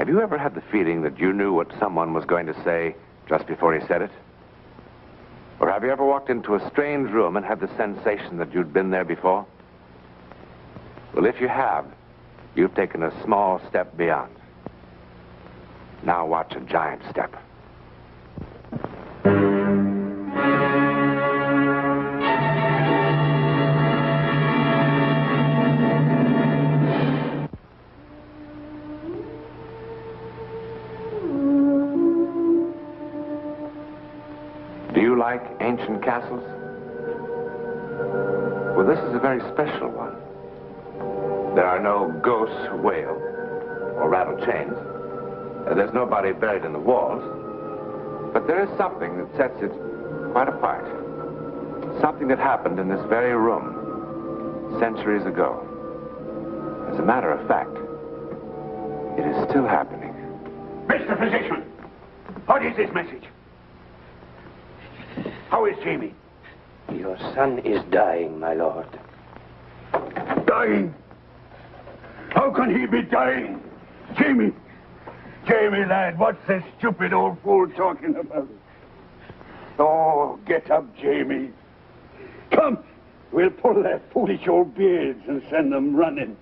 Have you ever had the feeling that you knew what someone was going to say just before he said it? Or have you ever walked into a strange room and had the sensation that you'd been there before? Well, if you have, you've taken a small step beyond. Now watch a giant step. Do you like ancient castles? Well, this is a very special one. There are no ghosts who wail or rattle chains. There's nobody buried in the walls. But there is something that sets it quite apart. Something that happened in this very room centuries ago. As a matter of fact, it is still happening. Mr. Physician, what is this message? How is Jamie? Your son is dying, my lord. Dying? How can he be dying? Jamie! Jamie, lad, what's this stupid old fool talking about? Oh, get up, Jamie. Come, we'll pull their foolish old beards and send them running.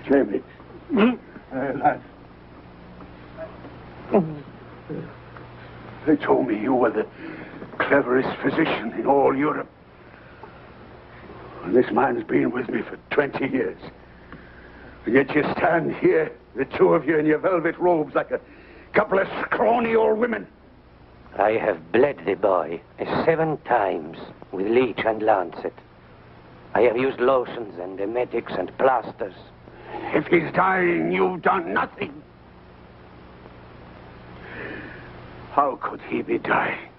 Jamie. Lad. They told me you were the cleverest physician in all Europe. And this man's been with me for 20 years. And yet you stand here, the two of you in your velvet robes, like a couple of scrawny old women. I have bled the boy 7 times with leech and lancet. I have used lotions and emetics and plasters. If he's dying, you've done nothing. How could he be dying?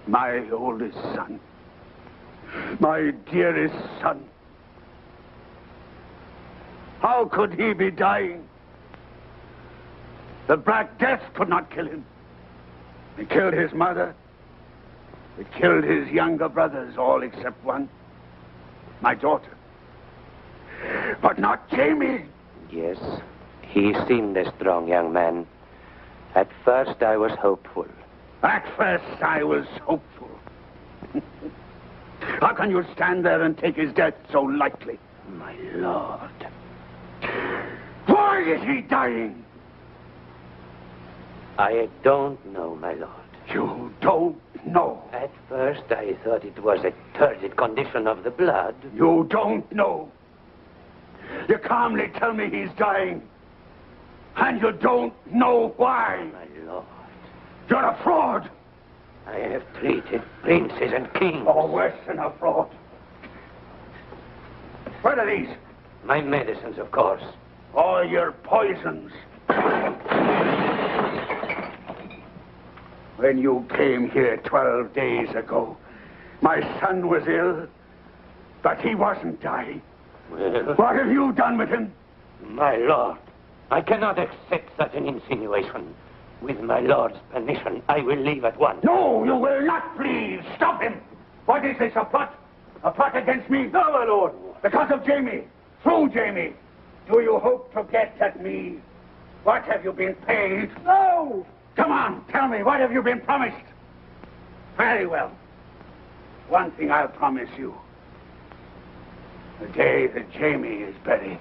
My oldest son. My dearest son. How could he be dying? The Black Death could not kill him. It killed his mother. It killed his younger brothers, all except one. My daughter. But not Jamie. Yes, he seemed a strong young man. At first, I was hopeful. At first, I was hopeful. How can you stand there and take his death so lightly? My lord. Why is he dying? I don't know, my lord. You don't know? At first, I thought it was a turgid condition of the blood. You don't know? You calmly tell me he's dying. And you don't know why. My lord. You're a fraud. I have treated princes and kings. Oh, worse than a fraud. What are these? My medicines, of course. All your poisons. When you came here 12 days ago, my son was ill, but he wasn't dying. Well, what have you done with him? My lord, I cannot accept such an insinuation. With my lord's permission, I will leave at once. No, you will not, please. Stop him. What is this, a plot? A plot against me? No, my lord. Because of Jamie. Through Jamie. Do you hope to get at me? What have you been paid? No. Come on, tell me, what have you been promised? Very well. One thing I'll promise you. The day that Jamie is buried,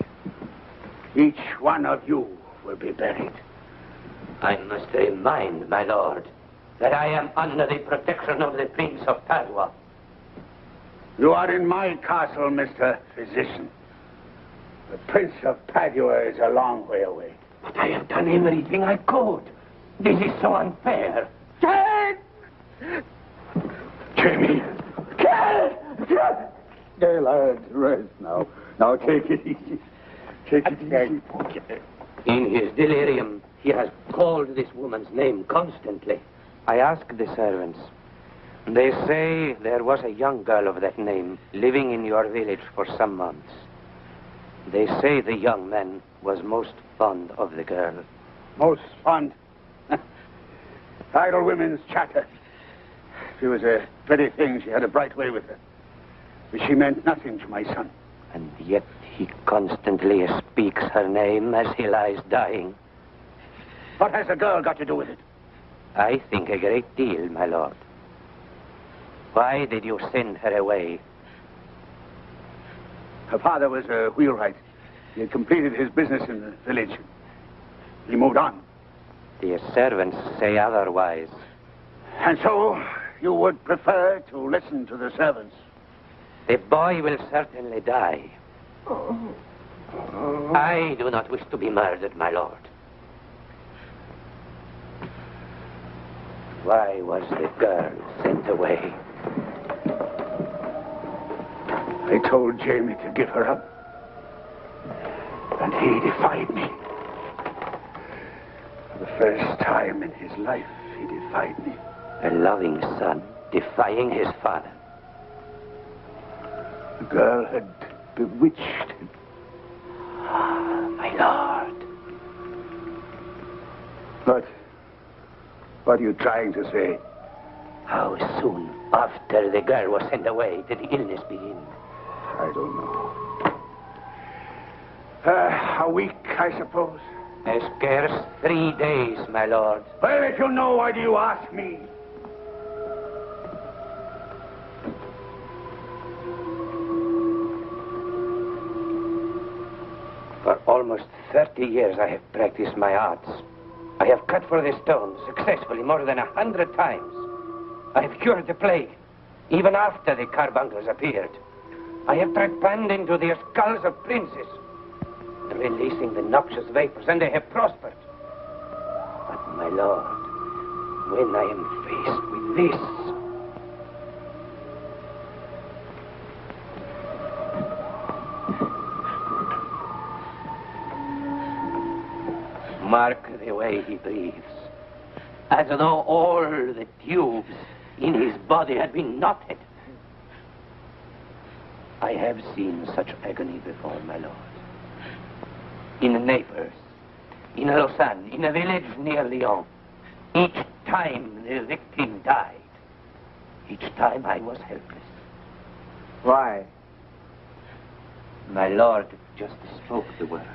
each one of you will be buried. I must remind my lord that I am under the protection of the Prince of Padua. You are in my castle, Mr. Physician. The Prince of Padua is a long way away. But I have done everything I could. This is so unfair. Jamie! Hey, lad, rest now. Now take it easy. Take it easy. In his delirium, he has called this woman's name constantly. I asked the servants. They say there was a young girl of that name living in your village for some months. They say the young man was most fond of the girl. Most fond? Idle women's chatter. She was a pretty thing. She had a bright way with her. But she meant nothing to my son. And yet He constantly speaks her name as he lies dying. What has the girl got to do with it? I think a great deal, my lord. Why did you send her away? Her father was a wheelwright. He had completed his business in the village. He moved on. The servants say otherwise. And so, you would prefer to listen to the servants? The boy will certainly die. I do not wish to be murdered, my lord. Why was the girl sent away? I told Jamie to give her up. And he defied me. For the first time in his life, he defied me. A loving son defying his father. The girl had bewitched him. My lord. What are you trying to say? How soon after the girl was sent away did the illness begin? I don't know. A week, I suppose. Scarce 3 days, my lord. Well, if you know, why do you ask me? For almost 30 years I have practiced my arts. I have cut for the stone successfully more than 100 times. I have cured the plague, even after the carbuncles appeared. I have trepanned into the skulls of princes, releasing the noxious vapors, and they have prospered. But, my lord, when I am faced with this... Mark the way he breathes, as though all the tubes in his body had been knotted. I have seen such agony before, my lord. In Naples, in Lausanne, in a village near Lyon. Each time the victim died. Each time I was helpless. Why? My lord just spoke the word.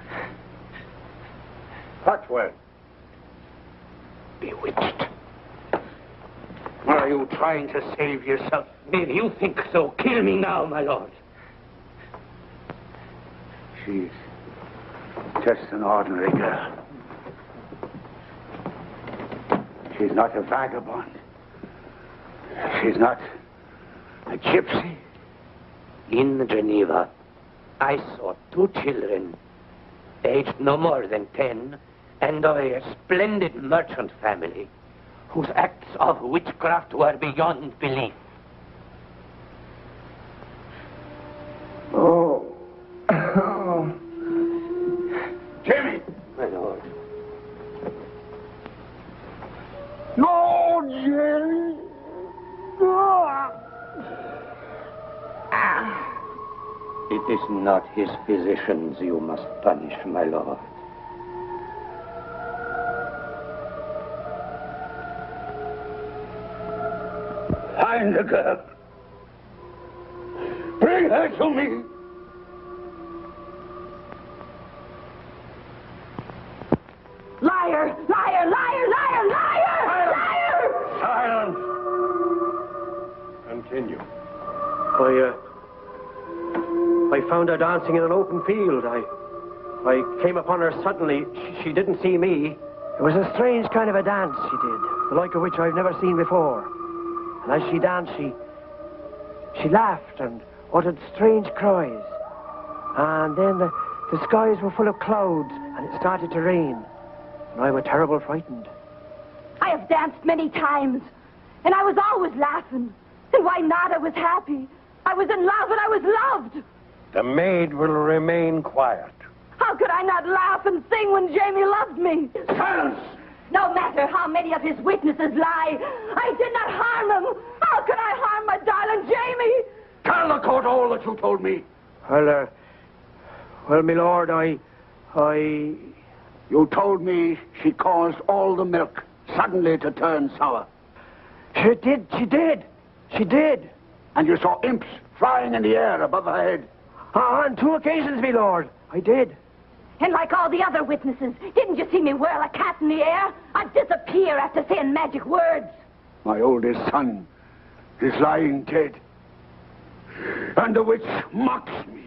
What word? Bewitched. Are you trying to save yourself? If you think so, kill me now, my lord. She's just an ordinary girl. She's not a vagabond. She's not a gypsy. In Geneva, I saw 2 children, aged no more than 10, and of a splendid merchant family, whose acts of witchcraft were beyond belief. Oh. Jimmy! My lord. No, Jerry! It is not his physicians you must punish, my lord. Find the girl. Bring her to me. Liar! Liar! Liar! Liar! Liar! Liar! Silence! Continue. I found her dancing in an open field. I came upon her suddenly. She didn't see me. It was a strange kind of a dance she did, the like of which I've never seen before. And as she danced, she laughed and uttered strange cries. And then the skies were full of clouds, and it started to rain. And I was terrible frightened. I have danced many times, and I was always laughing. And why not? I was happy. I was in love, and I was loved. The maid will remain quiet. How could I not laugh and sing when Jamie loved me? Silence! No matter how many of his witnesses lie, I did not harm him. How could I harm my darling Jamie? Tell the court all that you told me. Well, my lord, I... You told me she caused all the milk suddenly to turn sour. She did. And you saw imps flying in the air above her head. On 2 occasions, me lord. I did. And like all the other witnesses, didn't you see me whirl a cat in the air? I'd disappear after saying magic words. My oldest son is lying dead. And the witch mocks me.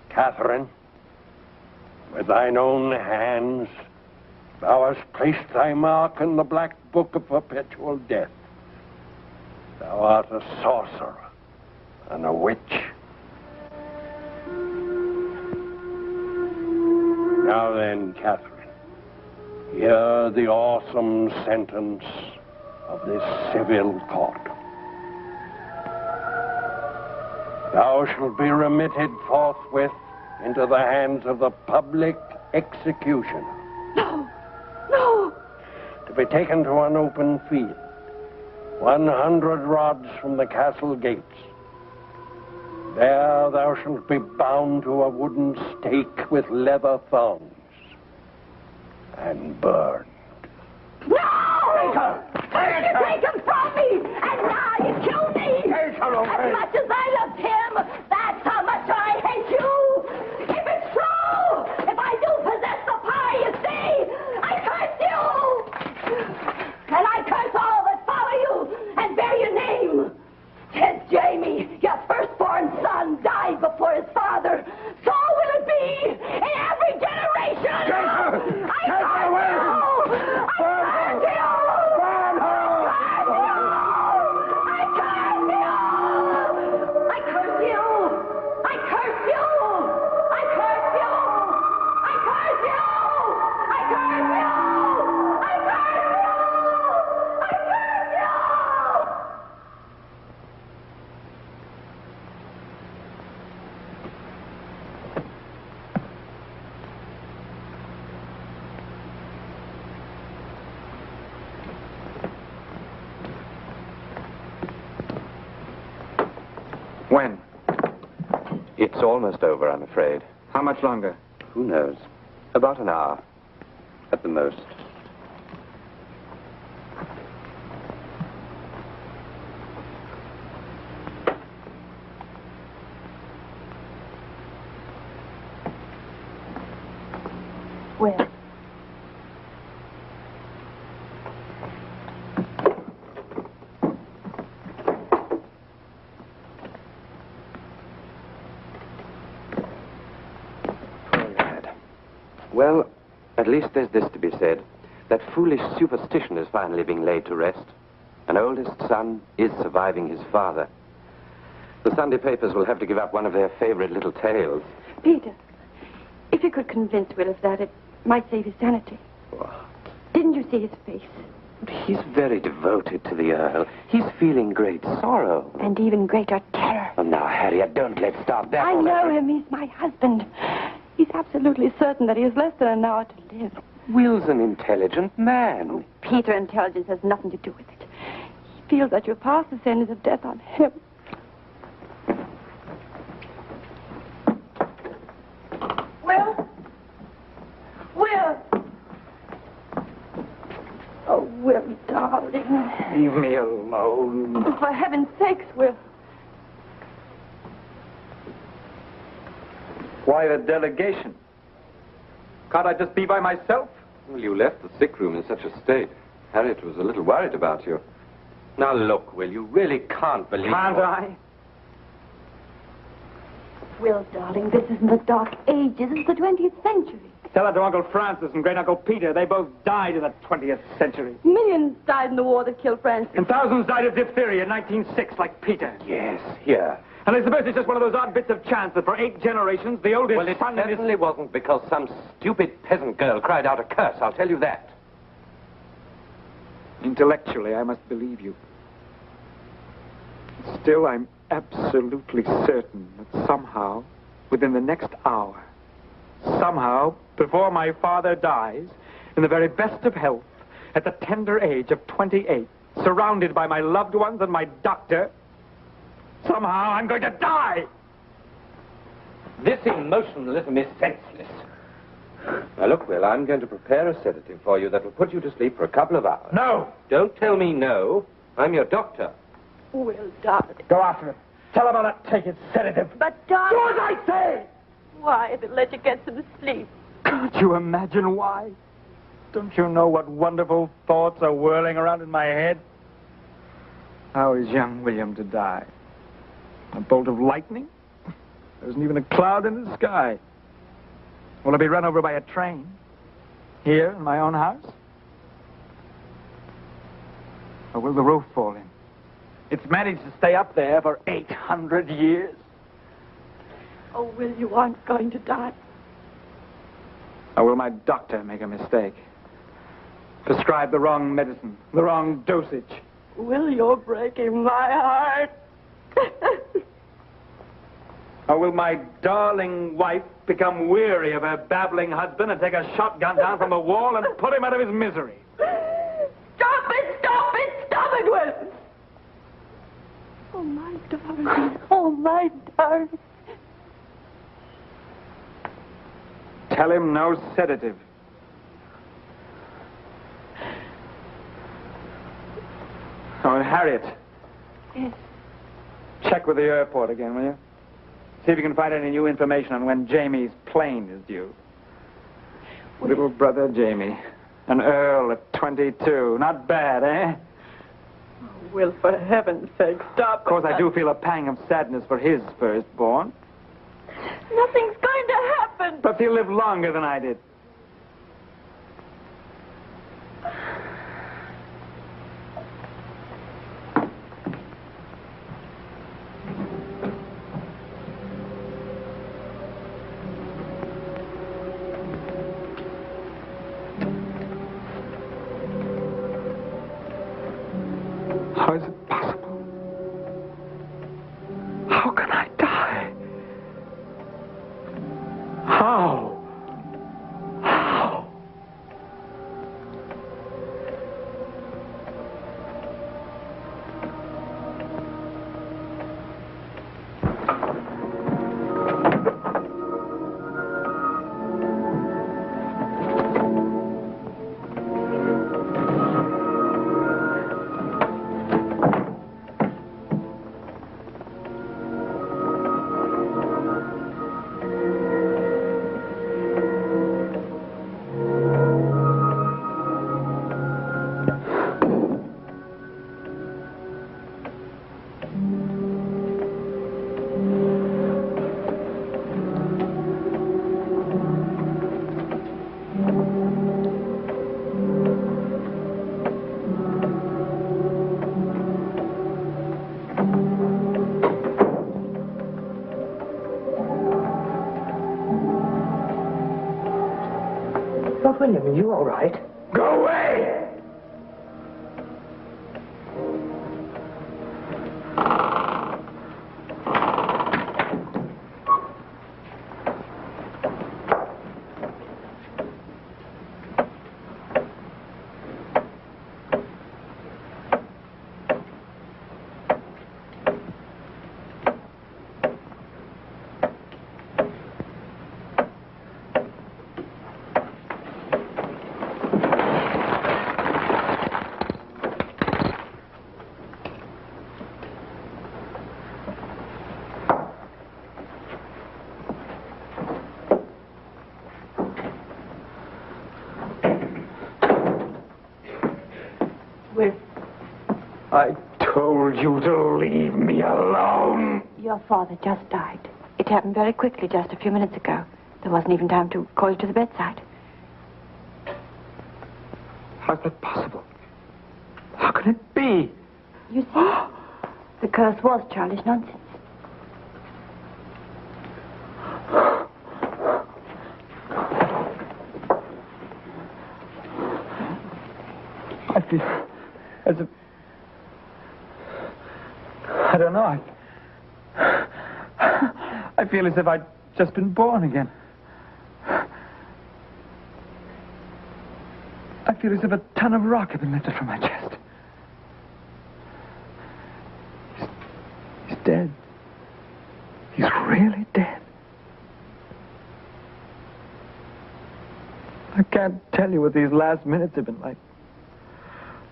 Catherine, with thine own hands, thou hast placed thy mark in the black book of perpetual death. Thou art a sorcerer and a witch. Now then, Catherine, hear the awesome sentence of this civil court. Thou shalt be remitted forthwith into the hands of the public executioner. No, no. To be taken to an open field, 100 rods from the castle gates. There thou shalt be bound to a wooden stake with leather thongs and burned. No! Take her! You take him from me! And now you kill me! Take her away! As much as I loved him, that's how much I hate you! If it's true! If I do possess the power you see, I curse you! And I curse all that follow you and bear your name! Since Jamie, your firstborn son, died before his father, so will it be in every generation! Take her! I Take her away! curse you! Burn her! When? It's almost over, I'm afraid. How much longer? Who knows? About an hour, at the most. Well, Well, at least there's this to be said. That foolish superstition is finally being laid to rest. An oldest son is surviving his father. The Sunday papers will have to give up one of their favorite little tales. Peter, if you could convince Will of that, it might save his sanity. What? Didn't you see his face? He's very devoted to the Earl. He's feeling great sorrow. And even greater terror. Oh, now, Harriet, don't let's start that. I know him. He's my husband. He's absolutely certain that he has less than an hour to live. Will's an intelligent man. Peter, intelligence has nothing to do with it. He feels that you pass the sentence of death on him. Will? Will? Oh, Will, darling. Leave me alone. Oh, for heaven's sakes, Will. Why the delegation? Can't I just be by myself? Well, you left the sick room in such a state. Harriet was a little worried about you. Now, look, Will, you really can't believe... Can't I? Will, darling, this isn't the Dark Ages. It's the 20th century. Tell that to Uncle Francis and Great Uncle Peter. They both died in the 20th century. Millions died in the war that killed Francis. And thousands died of diphtheria in 1906, like Peter. Yes, here. And I suppose it's just one of those odd bits of chance that for 8 generations, the oldest Well, it son in his... certainly wasn't because some stupid peasant girl cried out a curse, I'll tell you that. Intellectually, I must believe you. Still, I'm absolutely certain that somehow, within the next hour, somehow, before my father dies, in the very best of health, at the tender age of 28, surrounded by my loved ones and my doctor, somehow I'm going to die! This emotionalism is senseless. Now, look, Will, I'm going to prepare a sedative for you that will put you to sleep for a couple of hours. No! Don't tell me no. I'm your doctor. Will, darling. Go after him. Tell him I'll not take his sedative. But, darling... Do as I say! Why, if it let you get some sleep? Can't you imagine why? Don't you know what wonderful thoughts are whirling around in my head? How is young William to die? A bolt of lightning? There isn't even a cloud in the sky. Will I be run over by a train? Here, in my own house? Or will the roof fall in? It's managed to stay up there for 800 years. Oh, Will, you aren't going to die. Or will my doctor make a mistake? Prescribe the wrong medicine, the wrong dosage? Will, you're breaking my heart. Or will my darling wife become weary of her babbling husband and take a shotgun down from the wall and put him out of his misery? Stop it! Stop it! Stop it, Will! Oh, my darling. Oh, my darling. Tell him no sedative. Oh, and Harriet. Yes. Check with the airport again, will you? See if you can find any new information on when Jamie's plane is due. Little brother Jamie. An Earl at 22. Not bad, eh? Oh, Will, for heaven's sake, stop. Of course, I do feel a pang of sadness for his firstborn. Nothing's going to happen. But he'll live longer than I did. How is it possible? How can I die? How? How? William, are you all right? Go away! I told you to leave me alone. Your father just died. It happened very quickly, just a few minutes ago. There wasn't even time to call you to the bedside. How's that possible? How can it be? You see? The curse was childish nonsense. I feel as if... I don't know. I feel as if I'd just been born again. I feel as if a ton of rock had been lifted from my chest. He's dead. He's really dead. I can't tell you what these last minutes have been like.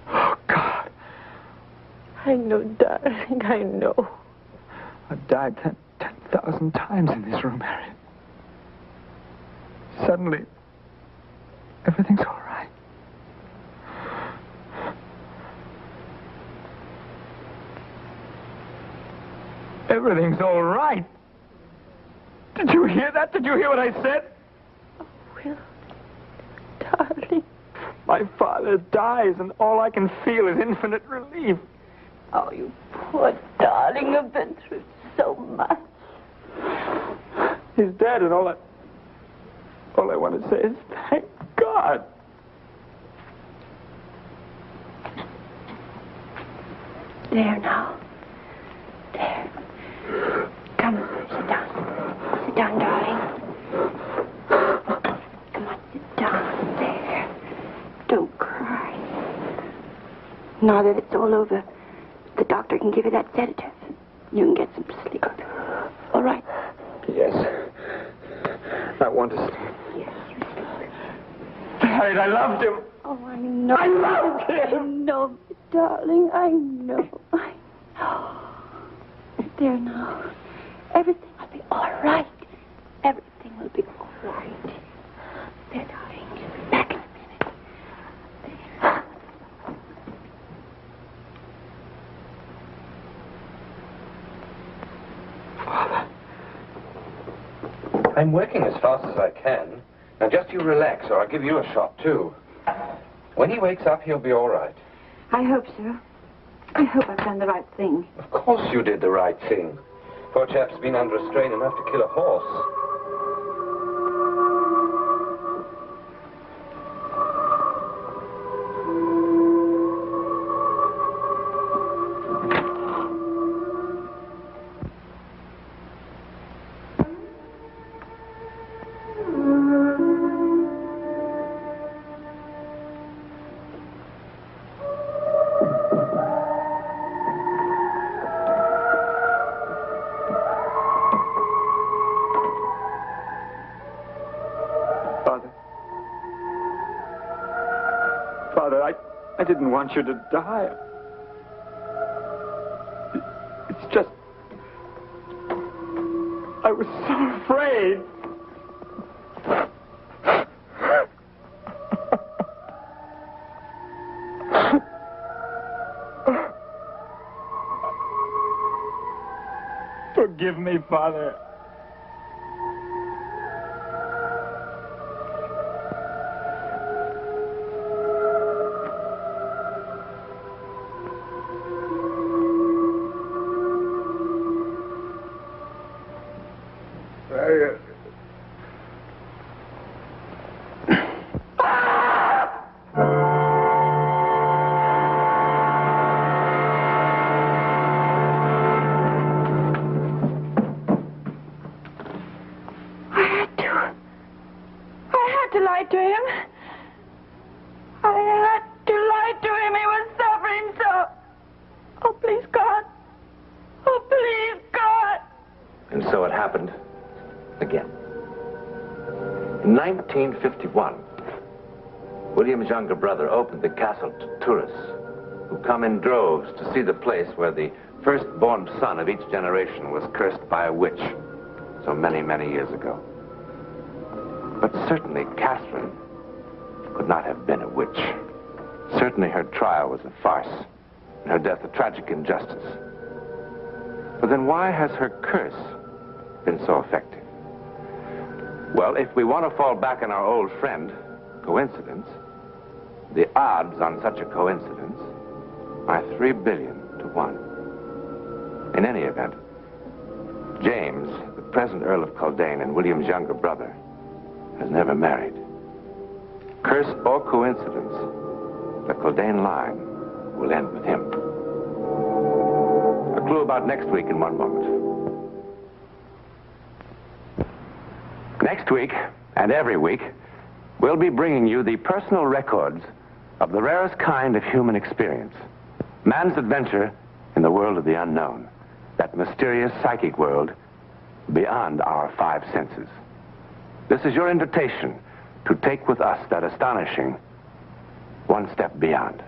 Oh, God. I know, darling, I know. I've died 10,000 times in this room, Harriet. Suddenly, everything's all right. Everything's all right. Did you hear that? Did you hear what I said? Oh, Will, darling. My father dies, and all I can feel is infinite relief. Oh, you poor darling, you've been through so much. He's dead, and all I want to say is thank God. There now. There. Come, sit down. Sit down, darling. Come on, sit down. There. Don't cry. Now that it's all over, the doctor can give you that sedative. You can get some sleep. All right? Yes. I want to sleep. Yes. Harriet, I loved him. Oh, I know. I loved him. I know, darling. I know. I know. There now. Everything will be all right. Everything will be all right. There, darling. Back in a minute. There. Father. I'm working as fast as I can. Now just you relax, or I'll give you a shot, too. When he wakes up, he'll be all right. I hope so. I hope I've done the right thing. Of course you did the right thing. Poor chap's been under a strain enough to kill a horse. Father, I didn't want you to die. It's just... I was so afraid. Forgive me, Father. In 1951, William's younger brother opened the castle to tourists who come in droves to see the place where the firstborn son of each generation was cursed by a witch so many, many years ago. But certainly Catherine could not have been a witch. Certainly her trial was a farce, and her death a tragic injustice. But then why has her curse been so effective? Well, if we want to fall back on our old friend, coincidence, the odds on such a coincidence are 3 billion to 1. In any event, James, the present Earl of Culdain and William's younger brother, has never married. Curse or coincidence, the Culdain line will end with him. A clue about next week in one moment. Next week, and every week, we'll be bringing you the personal records of the rarest kind of human experience. Man's adventure in the world of the unknown. That mysterious psychic world beyond our 5 senses. This is your invitation to take with us that astonishing one step beyond.